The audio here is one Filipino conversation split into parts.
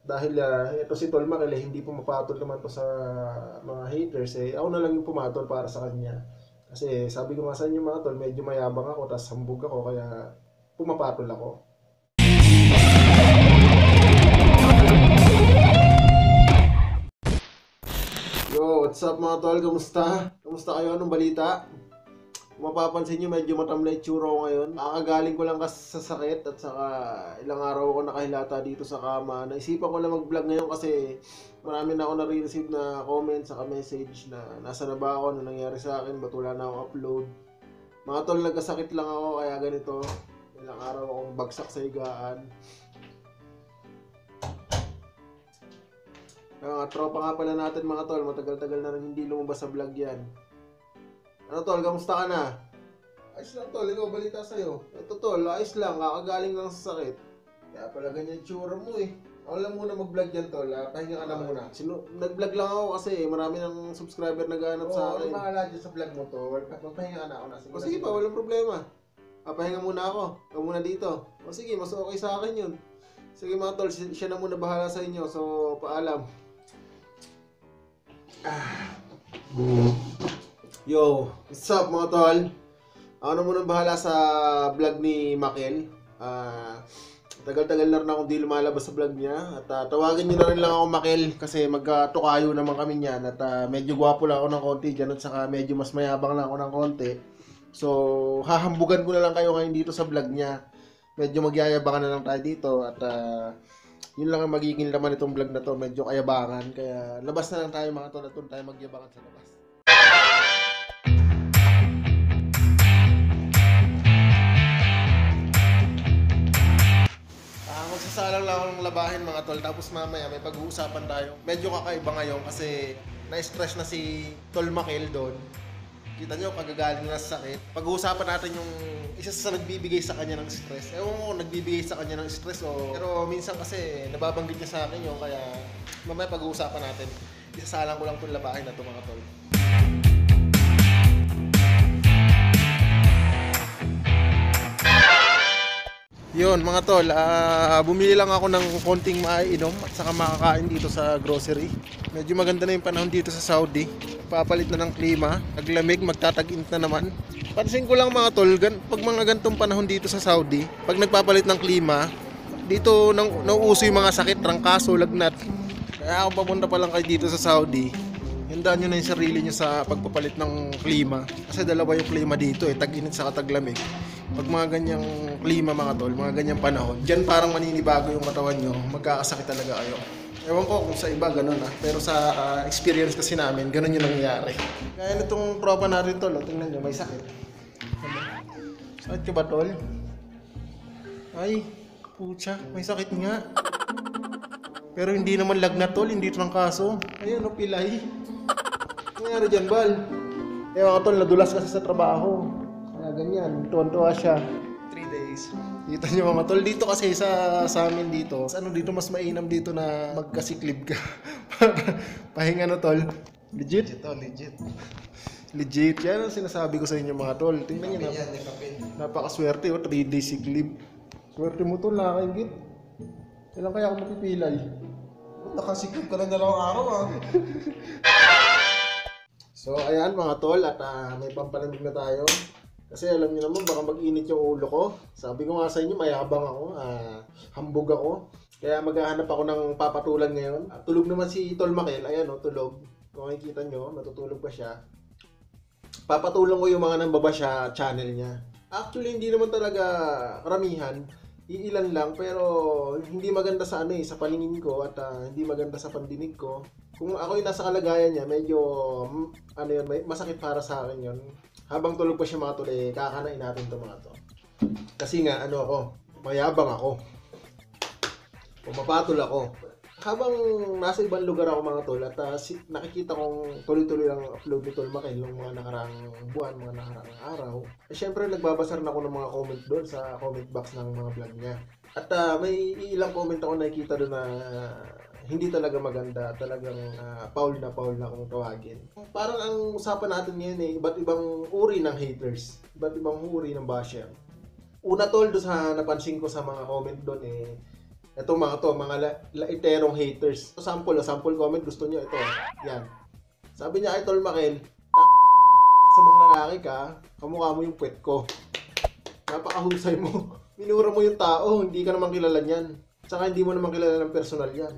Dahil ito si Tol Makil hindi pumapatol naman to sa mga haters ako na lang yung pumatol para sa kanya. Kasi sabi ko nga sa inyo mga tol, medyo mayabang ako, tapos hambog ako, kaya pumapatol ako. Yo, what's up mga tol? Kamusta? Kamusta kayo? Anong balita? Kung mapapansin nyo, medyo matamlay tsura ko ngayon. Kakagaling ko lang kasi sa sakit at saka ilang araw ako nakahilata dito sa kama. Naisipan ko lang mag-vlog ngayon kasi marami na ako nare-receive na comments saka message na nasa na ba ako, ano nangyari sa akin, ba't wala na akong upload. Mga tol, nagkasakit lang ako kaya ganito. Ilang araw akong bagsak sa higaan. Tropa nga pala natin mga tol, matagal-tagal na rin hindi lumabas sa vlog yan. Ano tol, kamusta ka na? Ayos lang tol, ikaw balita sa'yo. Ito tol, ayos lang, kakagaling lang sa sakit. Kaya pala ganyan tsura mo eh. Ako lang muna mag-vlog yan tol, pahinga ka na muna. Nag-vlog lang ako kasi marami ng subscriber naghahanap sa akin. Oo, mahala dyan sa vlog mo tol, magpahinga ka na ako na. Sige pa, walang problema. Pahinga muna ako, ikaw muna dito. Sige, mas okay sa akin yun. Sige mga tol, siya na muna bahala sa inyo, so paalam. Yo, what's up mga tol? Ako na muna bahala sa vlog ni Makil. Tagal-tagal na rin akong di lumalabas sa vlog niya. At tawagin niyo na rin lang ako Makil kasi magkatukayo naman kami niyan. At medyo gwapo lang ako ng konti dyan at saka medyo mas mayabang lang ako ng konti. So, hahambugan ko na lang kayo ngayon dito sa vlog niya. Medyo magyayabangan na lang tayo dito at yun lang ang magiging laman itong vlog na to. Medyo kayabangan. Kaya labas na lang tayo mga tol at doon tayo magyabangan sa labas. Magsasalang lang akong labahin mga tol, tapos mamaya may pag-uusapan tayo. Medyo kakaiba ngayon kasi na-stress na si Tol Makil doon. Kita nyo, kagagaling na sa sakit. Pag-uusapan natin yung isa sa nagbibigay sa kanya ng stress. Ewan ko nagbibigay sa kanya ng stress o... Pero minsan kasi nababanggit niya sa akin yun, kaya mamaya pag-uusapan natin. Isasalang ko lang itong labahin na ito mga tol. Yun mga tol, bumili lang ako ng konting maiinom at saka makakain dito sa grocery. Medyo maganda na yung panahon dito sa Saudi. Papalit na ng klima, naglamig, magtatag-init na naman. Pansin ko lang mga tol, pag mga gantong panahon dito sa Saudi, pag nagpapalit ng klima, dito nauuso yung mga sakit, trangkaso, lagnat. Kaya kung papunta pa lang kayo dito sa Saudi, handaan nyo na yung sarili nyo sa pagpapalit ng klima. Kasi dalawa yung klima dito tag-init sa taglamig. Pag mga ganyang klima mga tol, mga ganyang panahon, dyan parang maninibago yung katawan nyo, magkakasakit talaga kayo. Ewan ko kung sa iba ganun pero sa experience kasi namin, ganun yung nangyayari. Kaya nitong tropa natin tol, tingnan nyo, may sakit. Sakit ka ba tol? Ay, pucha, may sakit nga. Pero hindi naman lagnat tol, hindi trangkaso. Ayun, pilay. Nangyari dyan, Bal? Ewan ko tol, nadulas kasi sa trabaho. Kaya ganyan, tuwan-tuwa siya. 3 days. Kita nyo mga tol, dito kasi sa amin dito, dito mas mainam dito na magkasiklib ka. Pahinga no tol. Legit? Legit. Legit. Yan ang sinasabi ko sa inyo mga tol. Tingnan nyo na. Napakaswerte 3 days sick leave. Swerte mo tol, nakakaingit. Kailan kaya ako mapipilay? Nakasiklib ka na dalawang araw So ayan mga tol, at may pampalamig na tayo. Kasi alam niyo naman, baka mag-init yung ulo ko. Sabi ko nga sa inyo, mayabang ako, hambog ako. Kaya maghahanap ako ng papatulan ngayon. Tulog naman si Tol Makil, ayan tulog. Kung makikita nyo, natutulog pa siya. Papatulan ko yung mga nambaba siya channel niya. Actually, hindi naman talaga karamihan. Iilan lang, pero hindi maganda sa sa paningin ko at hindi maganda sa pandinig ko. Kung ako yung nasa kalagayan niya, medyo masakit para sa akin yun. Habang tulog pa siya mga tol, kakanain natin ito mga to. Kasi nga, mayabang ako. Pumapatol ako. Habang nasa ibang lugar ako mga tol, at nakikita kong tuloy-tuloy lang upload ni Tol Makil ng mga nakaraang buwan, mga nakaraang araw. Syempre, nagbabasa rin ako ng mga comment doon sa comment box ng mga vlog niya. At may ilang comment ako nakikita doon na hindi talaga maganda, talagang foul na kung tawagin. Parang ang usapan natin ngayon iba't ibang uri ng haters, iba't ibang uri ng basher. Una tol, doon sa napansin ko sa mga comment doon Ito mga to, mga laiterong haters. Sample comment, gusto nyo ito. Yan. Sabi niya, Idol Makel, sa mga lalaki ka, kamukha mo yung puwet ko. Napakahusay mo. Minura mo yung tao, hindi ka naman kilala niyan. Tsaka hindi mo naman kilala ng personal yan.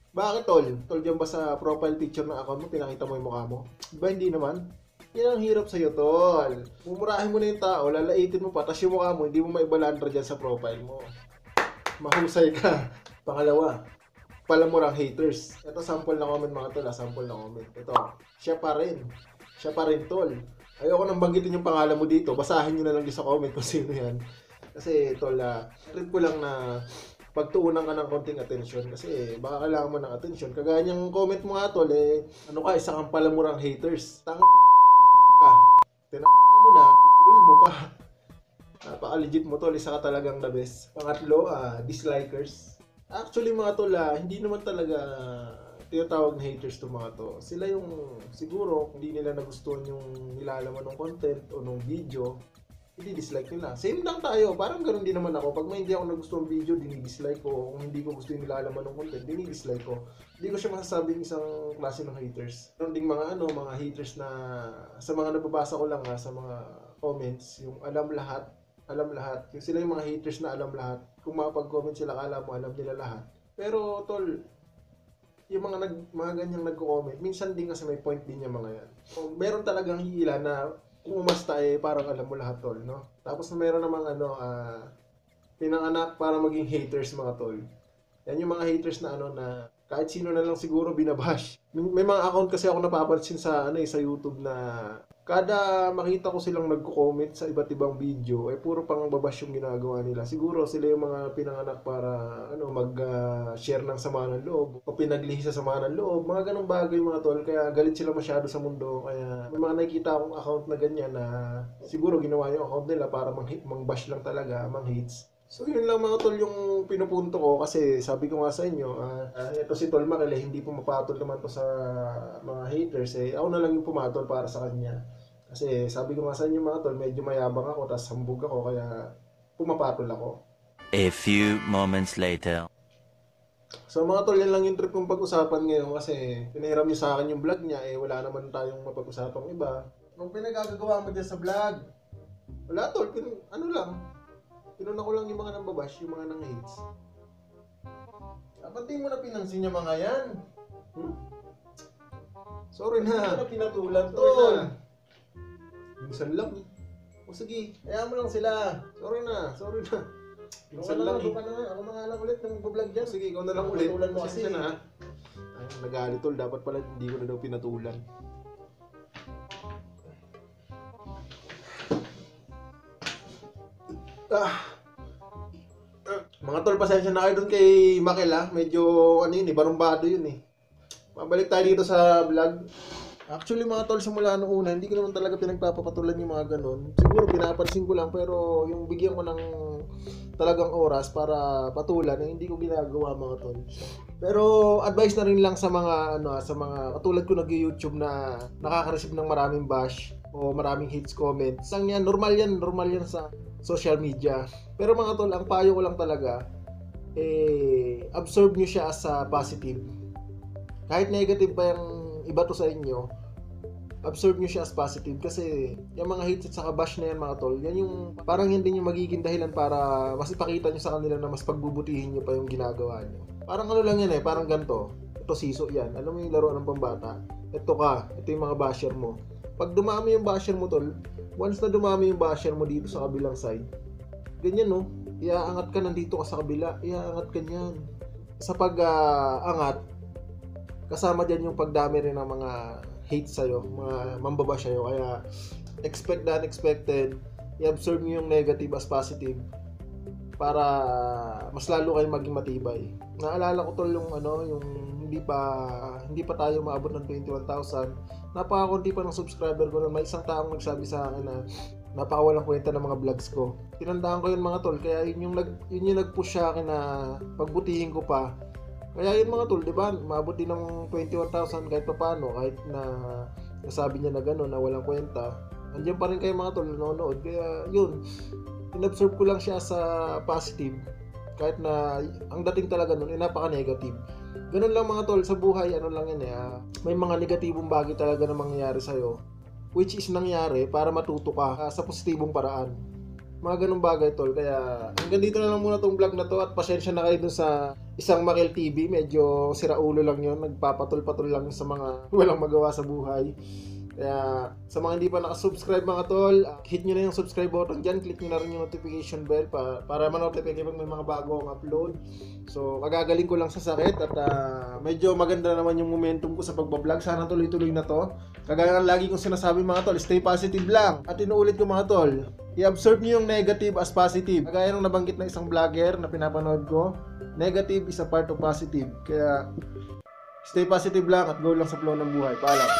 Bakit tol? Tol dyan ba sa profile picture ng account mo, pinakita mo yung mukha mo? Diba hindi naman? Yan ang hirap sa'yo tol. Mumurahin mo na yung tao, lalaitin mo pa, tas yung mukha mo, hindi mo maibalandra dyan sa profile mo. Mahusay ka. Pangalawa, palamurang haters. Ito sample na comment mga tol, sample na comment. Ito, siya pa rin tol. Ayoko nang banggitin yung pangalan mo dito. Basahin nyo na lang sa comment kung sino yan. Kasi tol, trip ko lang na pagtuunan ka ng konting attention. Kasi baka kailangan mo ng attention. Kagaya niyang comment mo nga tol, ano ka, isa kang palamurang haters. Tang ka. Mo na, itulol mo pa. Napaka-legit mo tol, isa ka talagang the best. Pangatlo, dislikers. Actually mga tol, hindi naman talaga tinatawag na haters to mga to. Sila yung siguro hindi nila nagustuhan yung nilalaman ng content o ng video, hindi dislike nila. Same lang tayo, parang ganoon din naman ako. Pag may hindi ako nagustuhan video, dinidislike ko. Kung hindi ko gusto yung nilalaman ng content, dinidislike ko. Hindi ko siya masasabing isang klase ng haters. Meron ding mga mga haters na sa mga nababasa ko lang sa mga comments, yung alam lahat. Yung sila yung mga haters na alam lahat. Kung makapag-comment sila, akala mo alam nila lahat. Pero tol, yung mga ganyang nagko-comment, minsan din kasi may point din yung mga yan. So, meron talagang hila na kung umasta parang alam mo lahat tol, no? Tapos meron namang pinanganak para maging haters mga tol. Yan yung mga haters na na kahit sino na lang siguro binabash. May mga account kasi ako napapansin sa sa YouTube na kada makita ko silang nagko-comment sa iba't ibang video, puro pang babash yung ginagawa nila. Siguro sila yung mga pinanganak para mag-share ng sama ng loob o pinaglihi sa sama ng loob. Mga ganong bagay mga tol, kaya galit sila masyado sa mundo. Kaya may mga nakikita akong account na ganyan na siguro ginawa yung account nila para mang-bash lang talaga, mang-hates. So yun lang mga tol yung pinupunto ko kasi sabi ko nga sa inyo, ito si Tol Makel hindi pumapatol naman to sa mga haters ako na lang yung pumatol para sa kanya. Kasi sabi ko nga sa inyo mga tol, medyo mayabang ako, tas hambog ako, kaya pumapatol ako. A few moments later. So mga tol, yan lang yung trip kong pag-usapan ngayon kasi pinahiram niyo sa akin yung vlog niya, wala naman tayong mapag-usapang iba. Anong pinagagagawa mo dyan sa vlog? Wala tol, pinuna ko lang yung mga nambabash, yung mga nang-hates. Dapat di mo na pinansin yung mga yan. Sorry na. Hindi na pinatulan tol. Minsan lang O sige, hayaan mo lang sila. Sorry na. Minsan lang Ako na nga lang ulit ng vlog dyan. Sige, ikaw na lang ulit. Pinatulan mo kasi na. Ay, nagalit tol. Dapat pala hindi ko na daw pinatulan. Mga tol, pasensya na kayo dun kay Makel Medyo barumbado yun Pabalik tayo dito sa vlog. Actually mga tol, simula nung una, hindi ko naman talaga pinagpapapatulan yung mga ganun. Siguro pinapansin ko lang, pero yung bigyan ko ng talagang oras para patulan, hindi ko ginagawa mga tol. Pero advice na rin lang sa mga sa mga katulad ko nag-YouTube na nakaka-receive ng maraming bash o maraming hates comments. Normal yan sa social media. Pero mga tol, ang payo ko lang talaga, absorb nyo siya as a positive. Kahit negative pa yung iba to sa inyo, absorb nyo siya as positive kasi yung mga hates at saka bash na yan mga tol, yan yung parang yan din yung magiging dahilan para mas ipakita nyo sa kanila na mas pagbubutihin nyo pa yung ginagawa nyo. Parang lang yan parang ganito. Ito siso yan. Alam mo yung laro ng pambata? Ito yung mga basher mo. Pag dumami yung basher mo tol, once na dumami yung basher mo dito sa kabilang side, ganyan iaangat ka nandito ka sa kabila, iaangat ka niyan. Sa pag-angat, kasama dyan yung pagdami rin ng mga hate sa'yo, mga mambabash sa'yo. Kaya expect the unexpected, i-absorb nyo yung negative as positive para mas lalo kayo maging matibay. Naalala ko tol yung hindi pa tayo maabot ng 21,000. Napakakunti pa ng subscriber ko na may isang taong nagsabi sa akin na napakawalang kwenta ng mga vlogs ko. Tinandaan ko yun mga tol, kaya yun yung nag-push sa akin na pagbutihin ko pa. Kaya yun mga tol, di ba? Maabot din ng 21,000 kahit pa paano, kahit na nasabi niya na gano'n, na walang kwenta. Andiyan pa rin kayo mga tol, nanonood. Kaya yun, inabsorb ko lang siya sa positive. Kahit na ang dating talaga nun ay napaka-negative. Ganun lang mga tol, sa buhay, ano lang yan may mga negatibong bagay talaga na mangyayari sa'yo, which is nangyari para matuto ka sa positibong paraan. Mga ganung bagay tol. Kaya hanggang dito na lang muna tong vlog na to, at pasensya na kayo dun sa isang Makil TV. Medyo siraulo lang yun, nagpapatol-patol lang sa mga walang magawa sa buhay. Kaya sa mga hindi pa nakasubscribe mga tol, hit nyo na yung subscribe button dyan, click nyo na rin yung notification bell para ma-notify kayo pag may mga bago akong upload. So kagagaling ko lang sa sakit, at medyo maganda naman yung momentum ko sa pagbablog. Sana tuloy-tuloy na to. Kagaya ng lagi kong sinasabi mga tol, stay positive lang. At inuulit ko mga tol, i-absorb nyo yung negative as positive. Kagaya ng nabanggit ng isang vlogger na pinapanood ko, negative is a part of positive. Kaya stay positive lang at go lang sa flow ng buhay. Paalam.